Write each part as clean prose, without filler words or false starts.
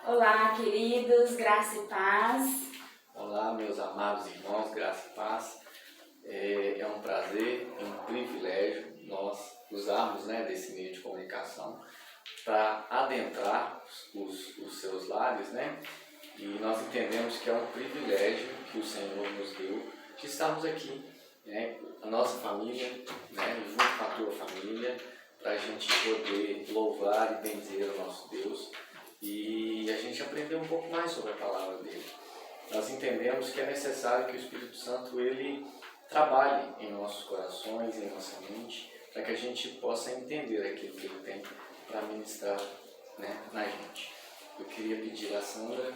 Olá, queridos, graça e paz. Olá, meus amados irmãos, graça e paz. É um prazer, é um privilégio nós usarmos desse meio de comunicação para adentrar os seus lares, E nós entendemos que é um privilégio que o Senhor nos deu de estarmos aqui, a nossa família, junto com a tua família, para a gente poder louvar e bendizer o nosso Deus e a gente aprender um pouco mais sobre a palavra dele. Nós entendemos que é necessário que o Espírito Santo ele trabalhe em nossos corações, em nossa mente, para que a gente possa entender aquilo que ele tem para ministrar na gente. Eu queria pedir a Sandra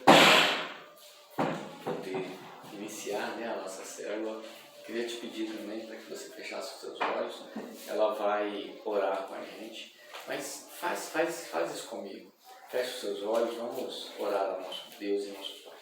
para poder iniciar a nossa célula. Queria te pedir também para que você fechasse os seus olhos. Ela vai orar com a gente, mas faz isso comigo. Feche os seus olhos, vamos orar ao nosso Deus e nosso Pai.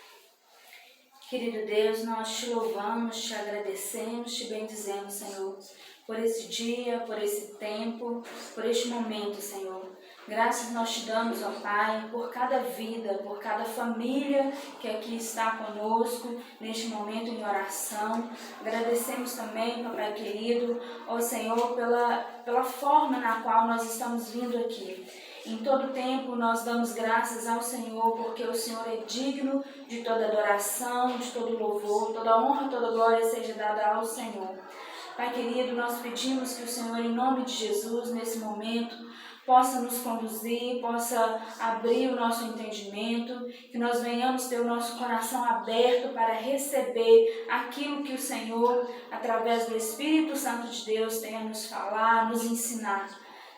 Querido Deus, nós te louvamos, te agradecemos, te bendizemos, Senhor, por esse dia, por esse tempo, por este momento, Senhor. Graças nós te damos, ó Pai, por cada vida, por cada família que aqui está conosco, neste momento em oração. Agradecemos também, Papai querido, ó Senhor, pela forma na qual nós estamos vindo aqui. Em todo tempo nós damos graças ao Senhor, porque o Senhor é digno de toda adoração, de todo louvor, toda honra, toda glória seja dada ao Senhor. Pai querido, nós pedimos que o Senhor, em nome de Jesus, nesse momento, possa nos conduzir, possa abrir o nosso entendimento, que nós venhamos ter o nosso coração aberto para receber aquilo que o Senhor, através do Espírito Santo de Deus, tem a nos falar, nos ensinar.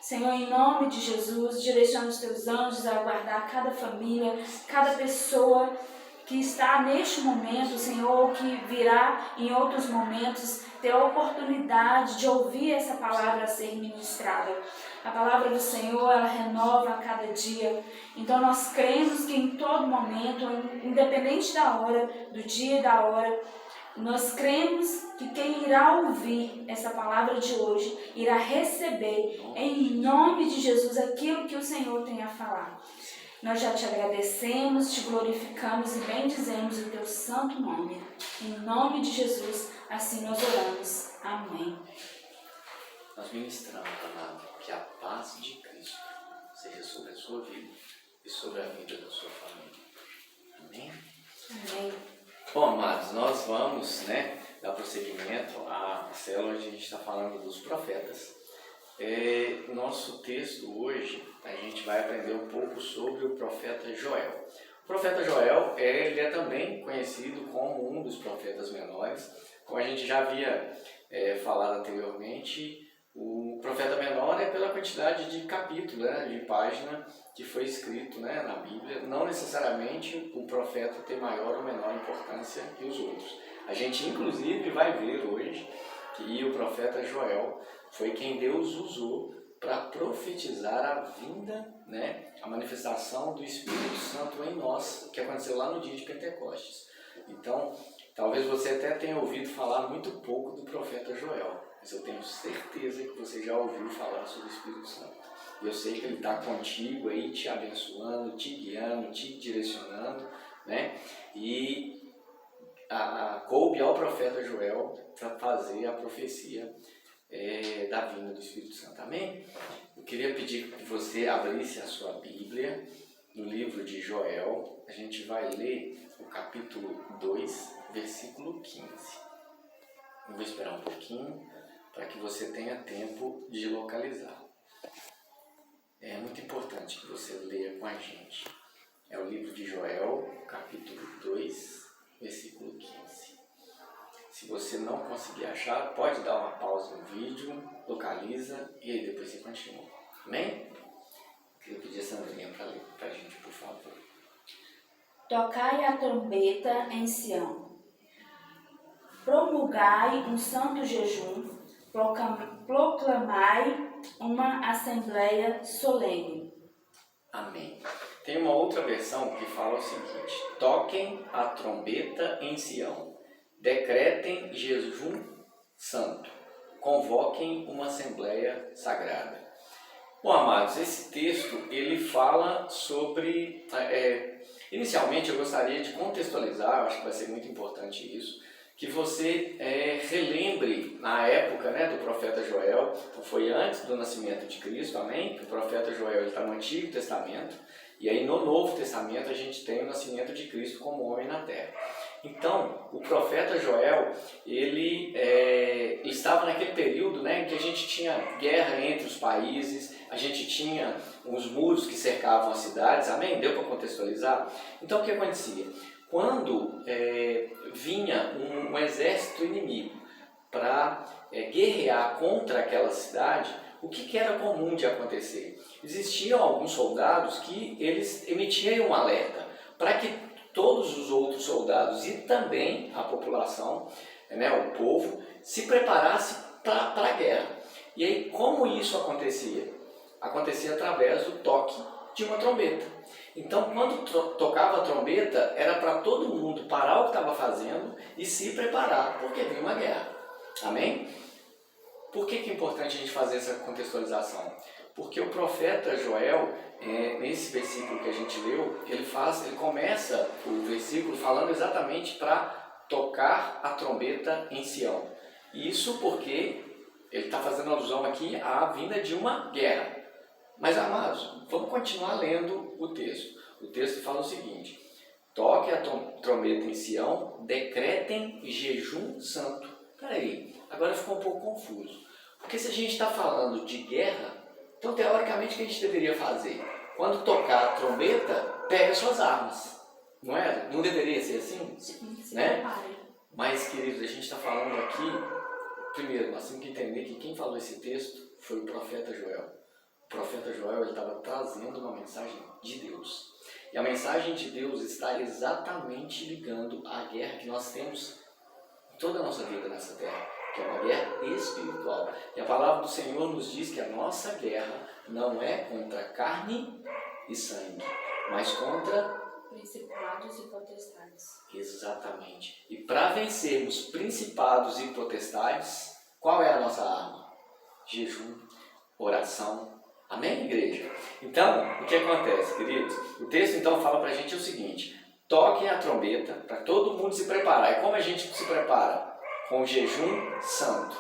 Senhor, em nome de Jesus, direciona os teus anjos a guardar cada família, cada pessoa que está neste momento, Senhor, ou que virá em outros momentos, ter a oportunidade de ouvir essa palavra ser ministrada. A palavra do Senhor, ela renova a cada dia. Então nós cremos que em todo momento, independente da hora, do dia e da hora, nós cremos que quem irá ouvir essa palavra de hoje irá receber em nome de Jesus aquilo que o Senhor tem a falar. Nós já te agradecemos, te glorificamos e bendizemos o teu santo nome. Em nome de Jesus, assim nós oramos. Amém. Nós ministramos, amado, que a paz de Cristo seja sobre a sua vida e sobre a vida da sua família. Amém? Amém. Bom, amados, nós vamos dar prosseguimento à célula onde a gente está falando dos profetas. Nosso texto hoje, a gente vai aprender um pouco sobre o profeta Joel. O profeta Joel, ele é também conhecido como um dos profetas menores. Como a gente já havia falado anteriormente, o profeta menor é pela quantidade de capítulo, de página que foi escrito na Bíblia. Não necessariamente o profeta tem maior ou menor importância que os outros. A gente inclusive vai ver hoje que o profeta Joel foi quem Deus usou para profetizar a vinda, a manifestação do Espírito Santo em nós, que aconteceu lá no dia de Pentecostes. Então, talvez você até tenha ouvido falar muito pouco do profeta Joel, mas eu tenho certeza que você já ouviu falar sobre o Espírito Santo. E eu sei que ele está contigo aí, te abençoando, te guiando, te direcionando, E coube ao profeta Joel para fazer a profecia da vinda do Espírito Santo. Amém? Eu queria pedir que você abrisse a sua Bíblia no livro de Joel. A gente vai ler o capítulo 2, versículo 15. Eu vou esperar um pouquinho para que você tenha tempo de localizar. É muito importante que você leia com a gente. É o livro de Joel, capítulo 2, versículo 15. Se você não conseguir achar, pode dar uma pausa no vídeo, localiza e aí depois você continua. Amém? Eu queria pedir a Sandrinha para ler para a gente, por favor. Tocai a trombeta em Sião. Promulgai um santo jejum, proclamai uma assembleia solene. Amém. Tem uma outra versão que fala o seguinte: toquem a trombeta em Sião, decretem jejum santo, convoquem uma assembleia sagrada. Bom, amados, esse texto ele fala sobre Inicialmente, eu gostaria de contextualizar, eu acho que vai ser muito importante isso, que você relembre na época, né, do profeta Joel. Então, foi antes do nascimento de Cristo, amém? O profeta Joel está no Antigo Testamento, e aí no Novo Testamento a gente tem o nascimento de Cristo como homem na terra. Então, o profeta Joel, ele estava naquele período, né, em que a gente tinha guerra entre os países, a gente tinha os muros que cercavam as cidades, amém? Deu para contextualizar? Então, o que acontecia? Quando vinha um exército inimigo para guerrear contra aquela cidade, o que era comum de acontecer? Existiam alguns soldados que eles emitiam um alerta para que todos os outros soldados e também a população, né, o povo, se preparasse para a guerra. E aí, como isso acontecia? Acontecia através do toque de uma trombeta. Então, quando tocava a trombeta, era para todo mundo parar o que estava fazendo e se preparar, porque vinha uma guerra. Amém? Por que é importante a gente fazer essa contextualização? Porque o profeta Joel, nesse versículo que a gente leu, ele começa o versículo falando exatamente para tocar a trombeta em Sião. Isso porque ele está fazendo alusão aqui à vinda de uma guerra. Mas, amados, vamos continuar lendo o texto. O texto fala o seguinte: toque a trombeta em Sião, decretem jejum santo. Peraí, agora ficou um pouco confuso. Porque se a gente está falando de guerra, então teoricamente o que a gente deveria fazer? Quando tocar a trombeta, pega suas armas. Não é? Não deveria ser assim? Sim, né? Mas, queridos, a gente está falando aqui, primeiro, nós temos que entender que quem falou esse texto foi o profeta Joel. O profeta Joel estava trazendo uma mensagem de Deus. E a mensagem de Deus está exatamente ligando à guerra que nós temos em toda a nossa vida nessa terra, que é uma guerra espiritual. E a palavra do Senhor nos diz que a nossa guerra não é contra carne e sangue, mas contra principados e potestades. Exatamente. E para vencermos principados e potestades, qual é a nossa arma? Jejum, oração. Amém, igreja? Então, o que acontece, queridos? O texto então fala para a gente o seguinte: toquem a trombeta para todo mundo se preparar. E como a gente se prepara? Com jejum santo,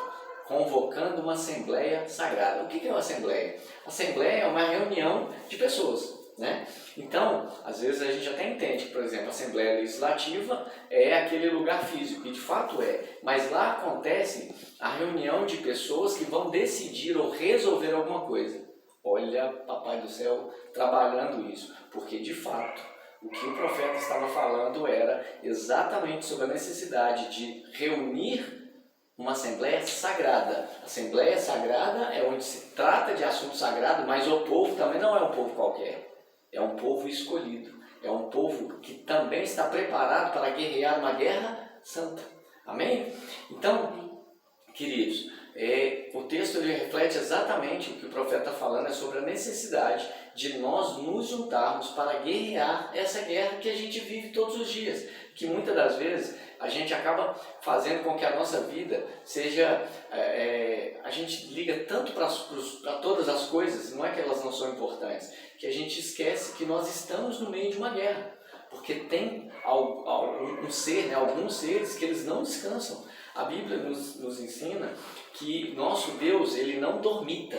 convocando uma assembleia sagrada. O que é uma assembleia? Assembleia é uma reunião de pessoas, né? Então, às vezes a gente até entende que, por exemplo, a Assembleia Legislativa é aquele lugar físico, e de fato é, mas lá acontece a reunião de pessoas que vão decidir ou resolver alguma coisa. Olha, Papai do Céu trabalhando isso, porque de fato o que o profeta estava falando era exatamente sobre a necessidade de reunir uma Assembleia Sagrada. Assembleia Sagrada é onde se trata de assunto sagrado, mas o povo também não é um povo qualquer. É um povo escolhido, é um povo que também está preparado para guerrear uma guerra santa. Amém? Então, queridos, o texto ele reflete exatamente o que o profeta está falando, é sobre a necessidade de nós nos juntarmos para guerrear essa guerra que a gente vive todos os dias, que muitas das vezes a gente acaba fazendo com que a nossa vida seja, a gente liga tanto para todas as coisas, não é que elas não são importantes, que a gente esquece que nós estamos no meio de uma guerra, porque tem alguns seres que eles não descansam. A Bíblia nos ensina que nosso Deus, ele não dormita.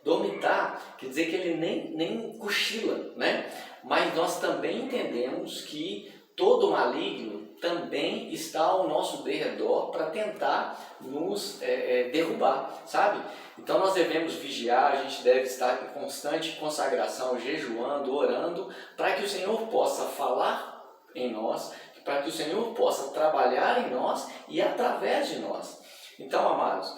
Dormitar quer dizer que ele nem cochila, né? Mas nós também entendemos que todo maligno também está ao nosso derredor para tentar nos derrubar, sabe? Então nós devemos vigiar, a gente deve estar em constante consagração, jejuando, orando, para que o Senhor possa falar em nós, para que o Senhor possa trabalhar em nós e através de nós. Então, amados,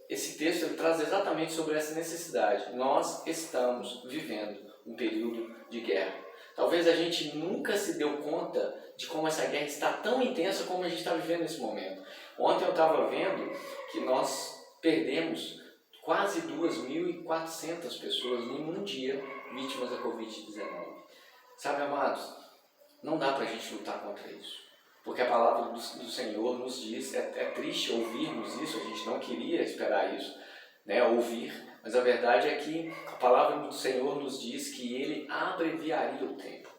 esse texto ele traz exatamente sobre essa necessidade. Nós estamos vivendo um período de guerra. Talvez a gente nunca se deu conta de como essa guerra está tão intensa como a gente está vivendo nesse momento. Ontem eu estava vendo que nós perdemos quase 2.400 pessoas em um dia vítimas da Covid-19. Sabe, amados, não dá para a gente lutar contra isso. Porque a palavra do Senhor nos diz, é triste ouvirmos isso, a gente não queria esperar isso, né, ouvir, mas a verdade é que a palavra do Senhor nos diz que Ele abreviaria o tempo.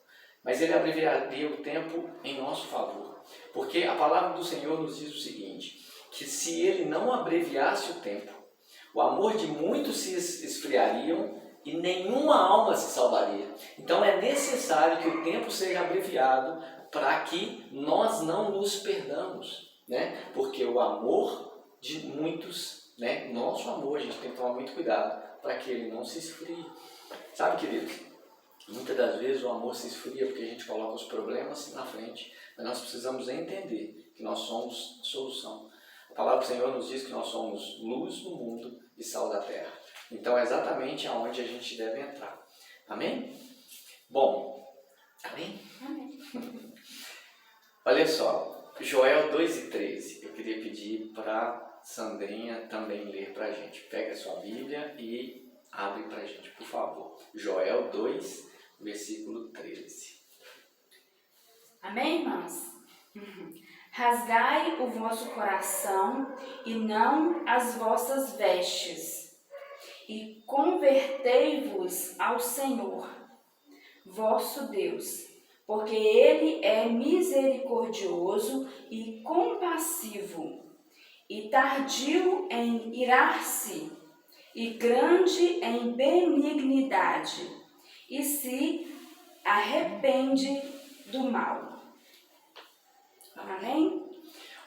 mas ele abreviaria o tempo em nosso favor. Porque a palavra do Senhor nos diz o seguinte, que se ele não abreviasse o tempo, o amor de muitos se esfriariam e nenhuma alma se salvaria. Então é necessário que o tempo seja abreviado para que nós não nos perdamos, né? Porque o amor de muitos, né? Nosso amor, a gente tem que tomar muito cuidado para que ele não se esfrie. Sabe, queridos? Muitas das vezes o amor se esfria porque a gente coloca os problemas na frente, mas nós precisamos entender que nós somos solução. A palavra do Senhor nos diz que nós somos luz do mundo e sal da terra. Então é exatamente aonde a gente deve entrar. Amém? Bom, amém? Amém. Olha só, Joel 2:13. Eu queria pedir para Sandrinha também ler para a gente. Pega a sua Bíblia e abre para a gente, por favor. Joel 2, versículo 13. Amém, irmãos? Rasgai o vosso coração e não as vossas vestes, e convertei-vos ao Senhor, vosso Deus, porque Ele é misericordioso e compassivo, e tardio em irar-se, e grande em benignidade, e se arrepende do mal. Amém?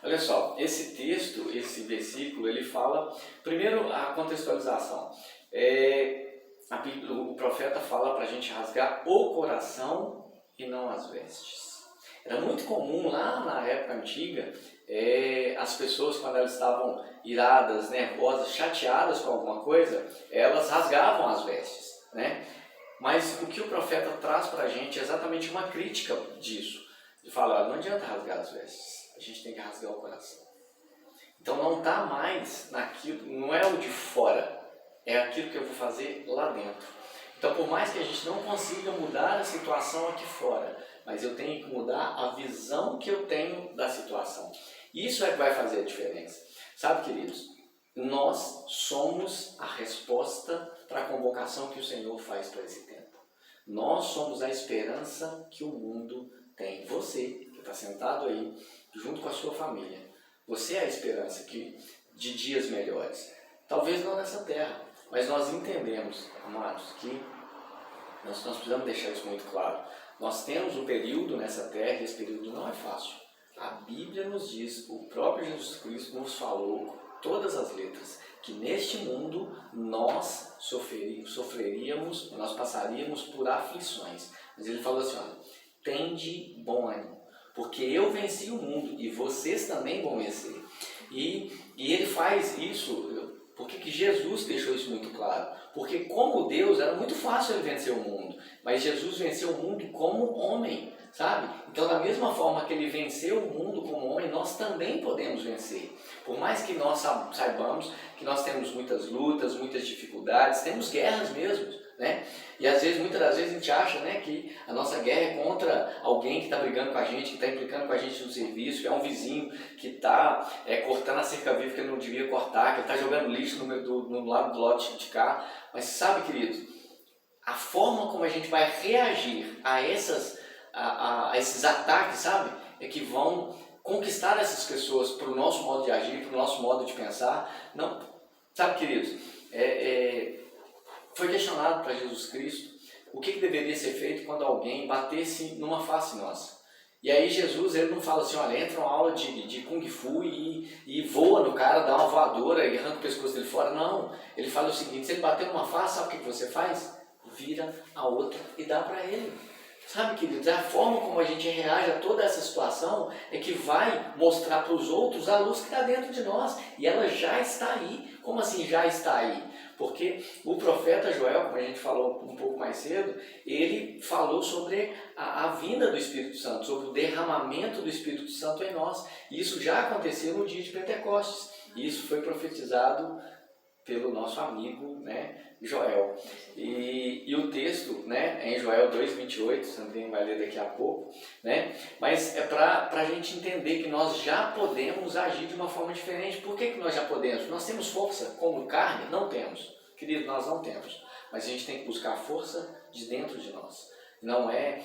Olha só, esse texto, esse versículo, ele fala, primeiro a contextualização. O profeta fala para a gente rasgar o coração e não as vestes. Era muito comum lá na época antiga, as pessoas quando elas estavam iradas, nervosas, chateadas com alguma coisa, elas rasgavam as vestes, né? Mas o que o profeta traz para a gente é exatamente uma crítica disso. Ele fala, olha, não adianta rasgar as vestes, a gente tem que rasgar o coração. Então não está mais naquilo, não é o de fora, é aquilo que eu vou fazer lá dentro. Então por mais que a gente não consiga mudar a situação aqui fora, mas eu tenho que mudar a visão que eu tenho da situação. Isso é que vai fazer a diferença. Sabe, queridos, nós somos a resposta para a convocação que o Senhor faz para esse tempo. Nós somos a esperança que o mundo tem. Você, que está sentado aí, junto com a sua família, você é a esperança de dias melhores. Talvez não nessa terra, mas nós entendemos, amados, que nós precisamos deixar isso muito claro. Nós temos um período nessa terra e esse período não é fácil. A Bíblia nos diz, o próprio Jesus Cristo nos falou, todas as letras, que neste mundo nós sofreríamos, nós passaríamos por aflições. Mas ele falou assim, olha, tende bom ânimo, porque eu venci o mundo e vocês também vão vencer. E ele faz isso, por que Jesus deixou isso muito claro? Porque como Deus era muito fácil ele vencer o mundo, mas Jesus venceu o mundo como homem, sabe? Então da mesma forma que ele venceu o mundo como homem, nós também podemos vencer. Por mais que nós saibamos que nós temos muitas lutas, muitas dificuldades, temos guerras mesmo, né? E às vezes, muitas das vezes a gente acha, né, que a nossa guerra é contra alguém que está brigando com a gente, que está implicando com a gente no serviço, que é um vizinho que está cortando a cerca viva que ele não devia cortar, que está jogando lixo no lado do lote de cá. Mas sabe, queridos, a forma como a gente vai reagir a esses ataques, sabe, é que vão conquistar essas pessoas para o nosso modo de agir, para o nosso modo de pensar. Não, sabe, queridos, foi questionado para Jesus Cristo o que deveria ser feito quando alguém batesse numa face nossa. E aí Jesus, ele não fala assim, olha, entra uma aula de Kung Fu e voa no cara, dá uma voadora e arranca o pescoço dele fora. Não, ele fala o seguinte, se ele bater numa face, sabe o que você faz? Vira a outra e dá para ele. Sabe, queridos, a forma como a gente reage a toda essa situação é que vai mostrar para os outros a luz que está dentro de nós. E ela já está aí. Como assim já está aí? Porque o profeta Joel, como a gente falou um pouco mais cedo, ele falou sobre a vinda do Espírito Santo, sobre o derramamento do Espírito Santo em nós. E isso já aconteceu no dia de Pentecostes. E isso foi profetizado pelo nosso amigo, né, Joel. E o texto, né, é em Joel 2:28, Sandrinho vai ler daqui a pouco, né, mas é para a gente entender que nós já podemos agir de uma forma diferente. Por que nós já podemos? Nós temos força como carne? Não temos. Querido, nós não temos. Mas a gente tem que buscar a força de dentro de nós. Não é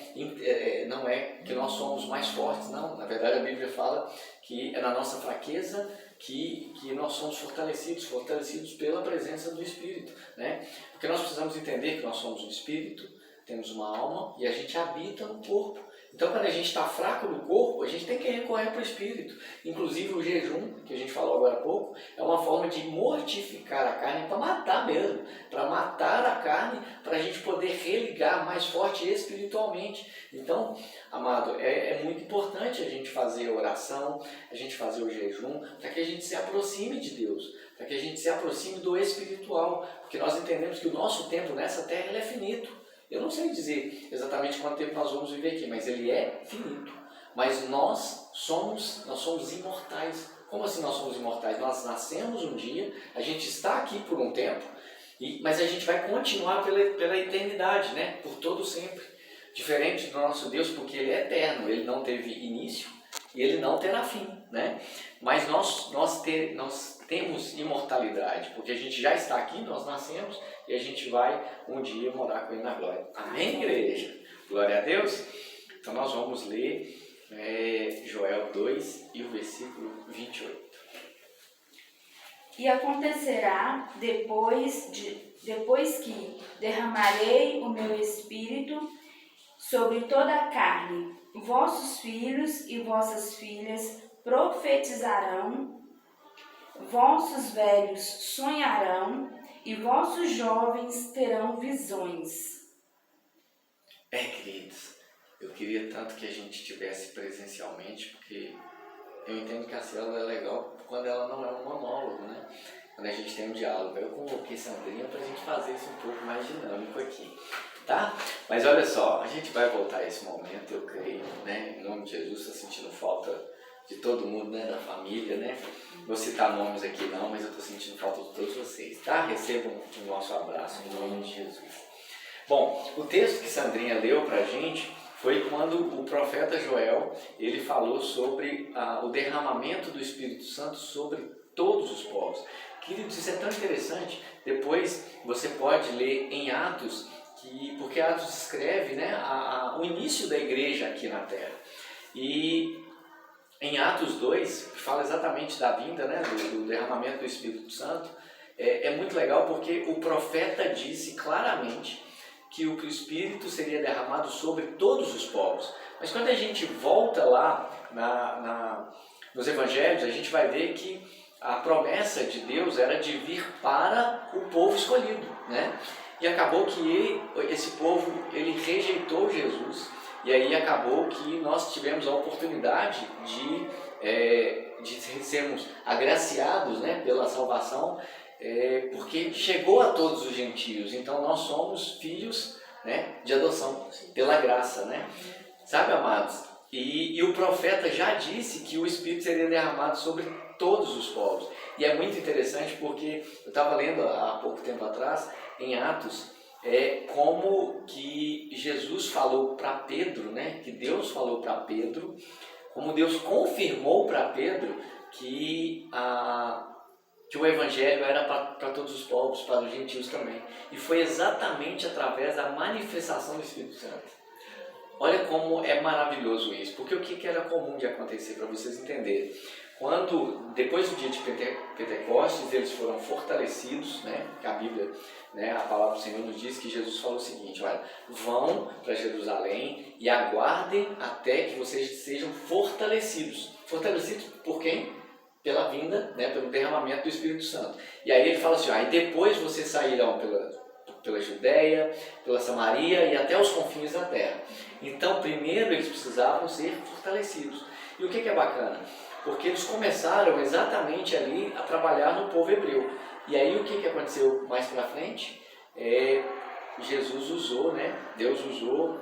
é que nós somos mais fortes, não. Na verdade a Bíblia fala que é na nossa fraqueza que nós somos fortalecidos pela presença do Espírito, né? Porque nós precisamos entender que nós somos um Espírito, temos uma alma e a gente habita no corpo. Então, quando a gente está fraco no corpo, a gente tem que recorrer para o Espírito. Inclusive, o jejum, que a gente falou agora há pouco, é uma forma de mortificar a carne para matar mesmo, para matar a carne, para a gente poder religar mais forte espiritualmente. Então, amado, é muito importante a gente fazer a oração, a gente fazer o jejum, para que a gente se aproxime de Deus, para que a gente se aproxime do espiritual, porque nós entendemos que o nosso tempo nessa terra ele é finito. Eu não sei dizer exatamente quanto tempo nós vamos viver aqui, mas ele é finito. Mas nós somos imortais. Como assim nós somos imortais? Nós nascemos um dia, a gente está aqui por um tempo, mas a gente vai continuar pela eternidade, né? Por todo sempre. Diferente do nosso Deus, porque ele é eterno, ele não teve início e ele não terá fim, né? Mas nós temos imortalidade, porque a gente já está aqui, nós nascemos e a gente vai um dia morar com ele na glória. Amém, igreja? Glória a Deus? Então nós vamos ler Joel 2 e o versículo 28. E acontecerá depois que derramarei o meu espírito sobre toda a carne, vossos filhos e vossas filhas profetizarão, vossos velhos sonharão e vossos jovens terão visões. Queridos, eu queria tanto que a gente estivesse presencialmente, porque eu entendo que a célula é legal quando ela não é um monólogo, né? Quando a gente tem um diálogo. Eu convoquei Sandrinha para a gente fazer isso um pouco mais dinâmico aqui, tá? Mas olha só, a gente vai voltar a esse momento, eu creio, né? Em nome de Jesus, estou sentindo falta de todo mundo, né? Da família, né? Vou citar nomes aqui não, mas eu estou sentindo falta de todos vocês, tá? Recebam o nosso abraço em nome de Jesus. Bom, o texto que Sandrinha leu para a gente foi quando o profeta Joel, ele falou sobre o derramamento do Espírito Santo sobre todos os povos. Queridos, isso é tão interessante, depois você pode ler em Atos, porque Atos descreve, né, o início da igreja aqui na Terra. E em Atos 2, que fala exatamente da vinda, né, do derramamento do Espírito Santo, é muito legal porque o profeta disse claramente que o Espírito seria derramado sobre todos os povos. Mas quando a gente volta lá nos Evangelhos, a gente vai ver que a promessa de Deus era de vir para o povo escolhido, né? E acabou que esse povo ele rejeitou Jesus, e aí acabou que nós tivemos a oportunidade de sermos agraciados, né, pela salvação, porque chegou a todos os gentios. Então nós somos filhos, né, de adoção pela graça, né? Sabe, amados? E o profeta já disse que o Espírito seria derramado sobre todos os povos. E é muito interessante porque eu estava lendo há pouco tempo atrás, em Atos, como que Jesus falou para Pedro, né? Que Deus falou para Pedro, como Deus confirmou para Pedro que o Evangelho era para todos os povos, para os gentios também. E foi exatamente através da manifestação do Espírito Santo. Olha como é maravilhoso isso, porque o que era comum de acontecer, para vocês entenderem. Depois do dia de Pentecostes, eles foram fortalecidos, né? Que a Bíblia, né, a palavra do Senhor nos diz que Jesus falou o seguinte: olha, vão para Jerusalém e aguardem até que vocês sejam fortalecidos. Fortalecidos por quem? Pela vinda, né, pelo derramamento do Espírito Santo. E aí ele fala assim: aí depois vocês sairão pela Judéia, pela Samaria e até os confins da terra. Então, primeiro eles precisavam ser fortalecidos. E o que é bacana? Porque eles começaram exatamente ali a trabalhar no povo hebreu. E aí o que aconteceu mais para frente? Jesus usou, né? Deus usou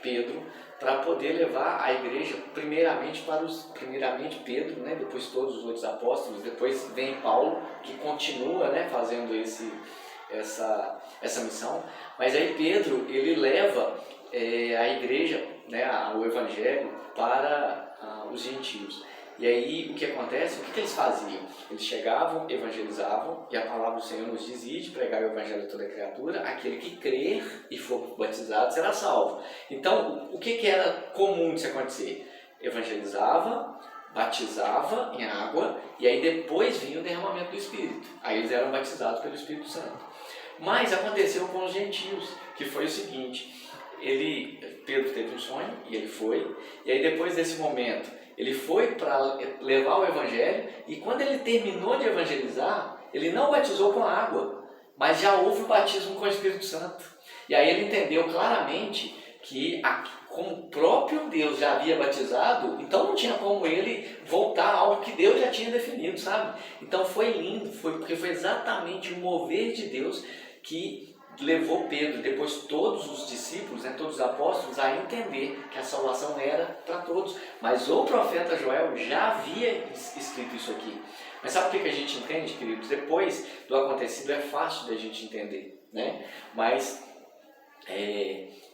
Pedro para poder levar a igreja primeiramente Pedro, né? Depois todos os outros apóstolos, depois vem Paulo, que continua, né, fazendo essa missão. Mas aí Pedro, ele leva a igreja, né, o evangelho para os gentios. E aí o que acontece? O que eles faziam? Eles chegavam, evangelizavam, e a palavra do Senhor nos diz: de pregar o evangelho a toda criatura, aquele que crer e for batizado será salvo. Então, o que era comum de se acontecer? Evangelizava, batizava em água, e aí depois vinha o derramamento do Espírito. Aí eles eram batizados pelo Espírito Santo. Mas aconteceu com os gentios, que foi o seguinte: Pedro teve um sonho, e ele foi, e aí depois desse momento, ele foi para levar o evangelho, e quando ele terminou de evangelizar, ele não batizou com água, mas já houve o batismo com o Espírito Santo. E aí ele entendeu claramente que, como o próprio Deus já havia batizado, então não tinha como ele voltar a algo que Deus já tinha definido, sabe? Então foi lindo, porque foi exatamente o mover de Deus que levou Pedro, depois todos os discípulos, todos os apóstolos, a entender que a salvação era para todos. Mas o profeta Joel já havia escrito isso aqui. Mas sabe o que a gente entende, queridos? Depois do acontecido é fácil da gente entender, né? Mas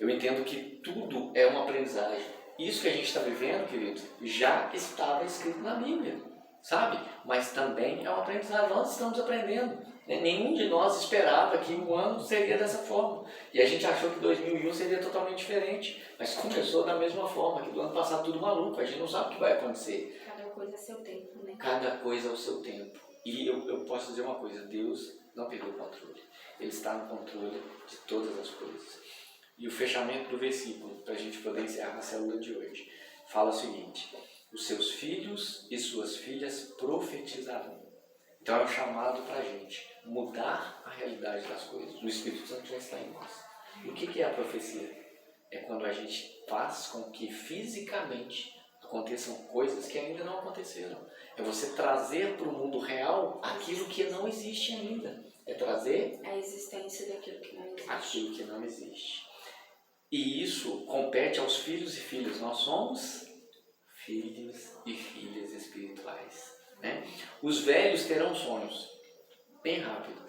eu entendo que tudo é uma aprendizagem. Isso que a gente está vivendo, queridos, já estava escrito na Bíblia, sabe? Mas também é uma aprendizagem, nós estamos aprendendo. Nenhum de nós esperava que o ano seria dessa forma. E a gente achou que 2001 seria totalmente diferente. Mas começou da mesma forma, que do ano passado tudo maluco. A gente não sabe o que vai acontecer. Cada coisa é seu tempo, né? Cada coisa é o seu tempo. E eu posso dizer uma coisa: Deus não perdeu o controle. Ele está no controle de todas as coisas. E o fechamento do versículo, para a gente poder encerrar a célula de hoje, fala o seguinte: os seus filhos e suas filhas profetizarão. Então é um chamado para a gente mudar a realidade das coisas. O Espírito Santo já está em nós. E o que é a profecia? É quando a gente faz com que fisicamente aconteçam coisas que ainda não aconteceram. É você trazer para o mundo real aquilo que não existe ainda. É trazer a existência daquilo que não existe. Aquilo que não existe. E isso compete aos filhos e filhas. Nós somos filhos e filhas espirituais. Os velhos terão sonhos, bem rápido.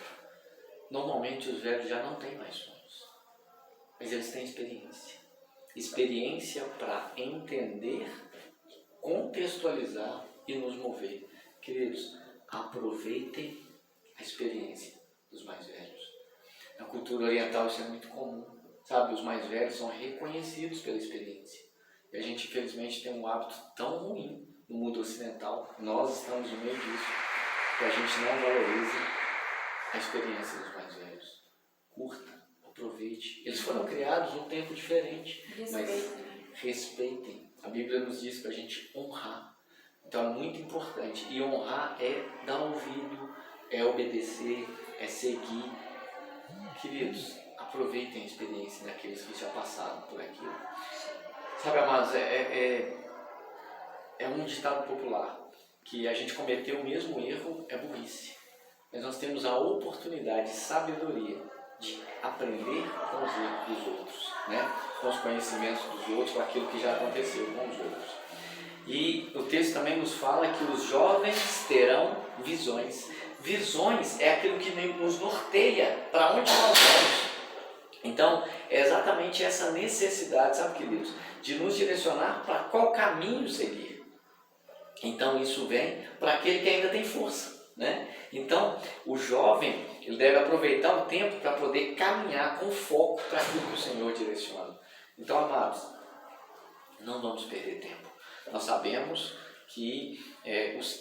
Normalmente os velhos já não têm mais sonhos, mas eles têm experiência. Experiência para entender, contextualizar e nos mover. Queridos, aproveitem a experiência dos mais velhos. Na cultura oriental isso é muito comum, sabe? Os mais velhos são reconhecidos pela experiência. E a gente infelizmente tem um hábito tão ruim no mundo ocidental, nós estamos no meio disso, que a gente não valoriza a experiência dos mais velhos. Curta, aproveite. Eles foram criados num tempo diferente, mas respeitem. A Bíblia nos diz para a gente honrar. Então é muito importante. E honrar é dar ouvido, é obedecer, é seguir. Queridos, aproveitem a experiência daqueles que já passaram por aquilo. Sabe, amados, é um ditado popular, que a gente cometeu o mesmo erro é burrice. Mas nós temos a oportunidade, sabedoria, de aprender com os erros dos outros, com os conhecimentos dos outros, com aquilo que já aconteceu com os outros. E o texto também nos fala que os jovens terão visões. Visões é aquilo que nos norteia para onde nós vamos. Então, é exatamente essa necessidade, sabe, queridos, de nos direcionar para qual caminho seguir. Então, isso vem para aquele que ainda tem força, Então, o jovem, ele deve aproveitar o tempo para poder caminhar com foco para aquilo que o Senhor direciona. Então, amados, não vamos perder tempo. Nós sabemos que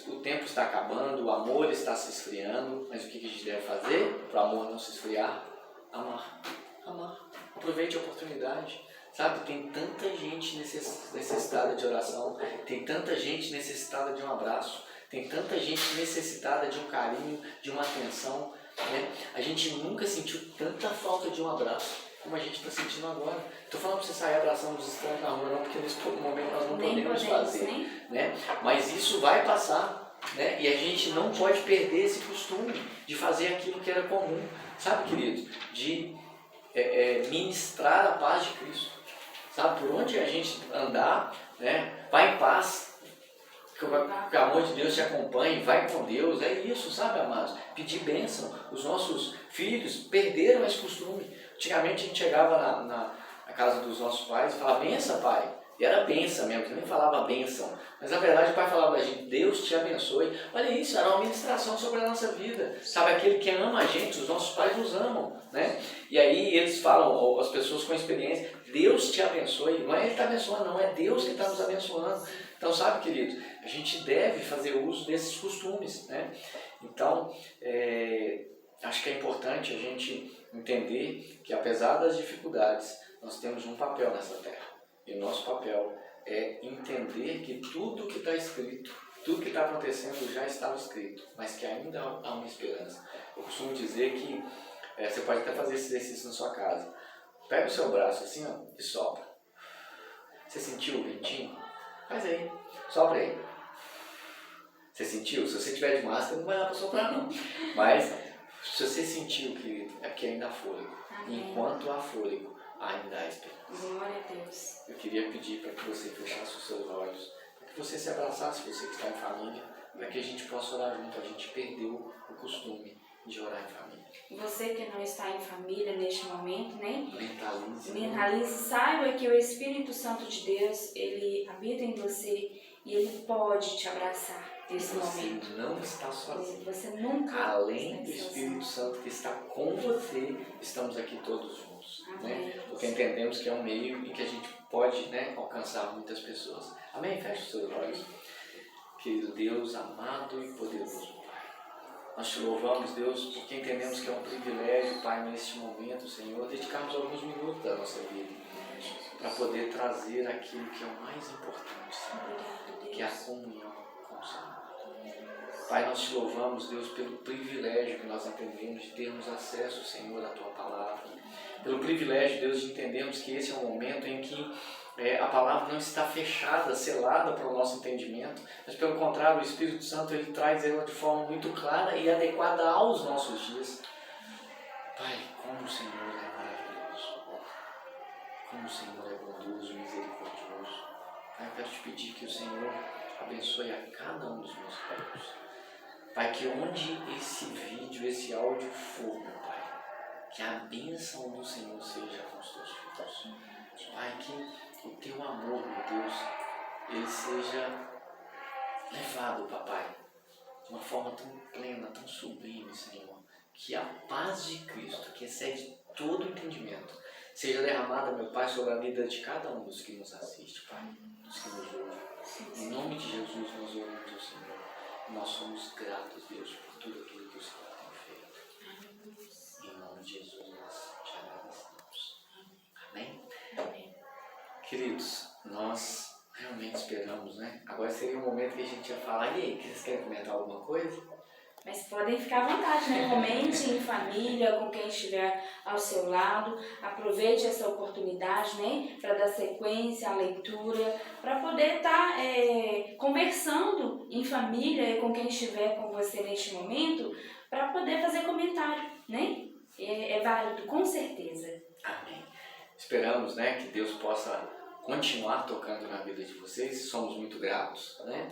o tempo está acabando, o amor está se esfriando, mas o que a gente deve fazer para o amor não se esfriar? Amar. Aproveite a oportunidade. Sabe, tem tanta gente necessitada de oração, tem tanta gente necessitada de um abraço, tem tanta gente necessitada de um carinho, de uma atenção. A gente nunca sentiu tanta falta de um abraço como a gente está sentindo agora. Estou falando para você sair abraçando os estranhos na rua, não, porque nesse momento nós não podemos fazer. Mas isso vai passar, e a gente não pode perder esse costume de fazer aquilo que era comum. Sabe, queridos, de ministrar a paz de Cristo. Sabe, por onde a gente andar, vai em paz, que o amor de Deus te acompanhe, vai com Deus, é isso, sabe, amados? Pedir bênção. Os nossos filhos perderam esse costume. Antigamente a gente chegava na casa dos nossos pais e falava: benção, pai. E era bênção mesmo, que nem falava bênção. Mas na verdade o pai falava pra gente, Deus te abençoe. Olha isso, era uma ministração sobre a nossa vida. Sabe, aquele que ama a gente, os nossos pais nos amam, né? E aí eles falam, as pessoas com experiência, Deus te abençoe. Não é Ele que está abençoando, não, é Deus que está nos abençoando. Então, sabe, queridos, a gente deve fazer uso desses costumes, né? Então, acho que é importante a gente entender que apesar das dificuldades, nós temos um papel nessa terra. E o nosso papel é entender que tudo que está escrito, tudo que está acontecendo já estava escrito, mas que ainda há uma esperança. Eu costumo dizer que você pode até fazer esse exercício na sua casa. Pega o seu braço assim, ó, e sopra. Você sentiu o ventinho? Faz aí, sopra aí. Você sentiu? Se você tiver de máscara, não vai dar para soprar não. Mas se você sentiu que aqui ainda há fôlego, enquanto há fôlego, ainda há esperança. Glória a Deus. Eu queria pedir para que você fechasse os seus olhos, para que você se abraçasse, você que está em família, para que a gente possa orar junto. A gente perdeu o costume de orar em família. Você que não está em família neste momento, né? Mentalize. Saiba que o Espírito Santo de Deus, ele habita em você e ele pode te abraçar nesse momento. Você não está sozinho. Você nunca Além do está Espírito sozinho. Santo que está com você, estamos aqui todos juntos. Né? Porque entendemos que é um meio em que a gente pode, né, alcançar muitas pessoas. Amém? Feche os seus olhos. Querido Deus, amado e poderoso Pai, nós te louvamos, Deus, porque entendemos que é um privilégio, Pai, neste momento, Senhor, dedicarmos alguns minutos da nossa vida para poder trazer aquilo que é o mais importante, Senhor, que é a comunhão com o Senhor. Pai, nós te louvamos, Deus, pelo privilégio que nós entendemos de termos acesso, Senhor, à Tua Palavra. Pelo privilégio, Deus, de entendermos que esse é um momento em que a Palavra não está fechada, selada para o nosso entendimento, mas pelo contrário, o Espírito Santo, Ele traz ela de forma muito clara e adequada aos nossos dias. Pai, como o Senhor é maravilhoso, como o Senhor é bondoso e misericordioso. Pai, eu quero te pedir que o Senhor abençoe a cada um dos meus filhos. Pai, que onde esse vídeo, esse áudio for, meu Pai, que a bênção do Senhor seja com os teus filhos. Pai, que o teu amor, meu Deus, ele seja levado, papai, de uma forma tão plena, tão sublime, Senhor, que a paz de Cristo, que excede todo entendimento, seja derramada, meu Pai, sobre a vida de cada um dos que nos assiste, Pai, dos que nos ouvem. Em nome de Jesus, nós oramos ao Senhor. Nós somos gratos, Deus, por tudo aquilo que o Senhor tem feito. Em nome de Jesus, nós te agradecemos. Amém? Amém. Queridos, nós realmente esperamos, né? Agora seria um momento que a gente ia falar, e aí, vocês querem comentar alguma coisa? Mas podem ficar à vontade, né? Comente em família, com quem estiver ao seu lado. Aproveite essa oportunidade, né? Para dar sequência à leitura, para poder estar conversando em família com quem estiver com você neste momento, para poder fazer comentário, né? É válido, com certeza. Amém. Esperamos, né, que Deus possa continuar tocando na vida de vocês, somos muito gratos, né?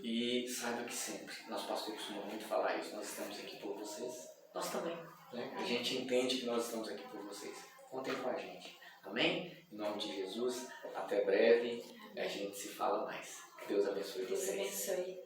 E saiba que sempre, nosso pastor costuma muito falar isso, nós estamos aqui por vocês, nós também, né? A gente entende que nós estamos aqui por vocês, contem com a gente, amém? Em nome de Jesus, até breve, a gente se fala mais. Que Deus abençoe vocês. Deus abençoe.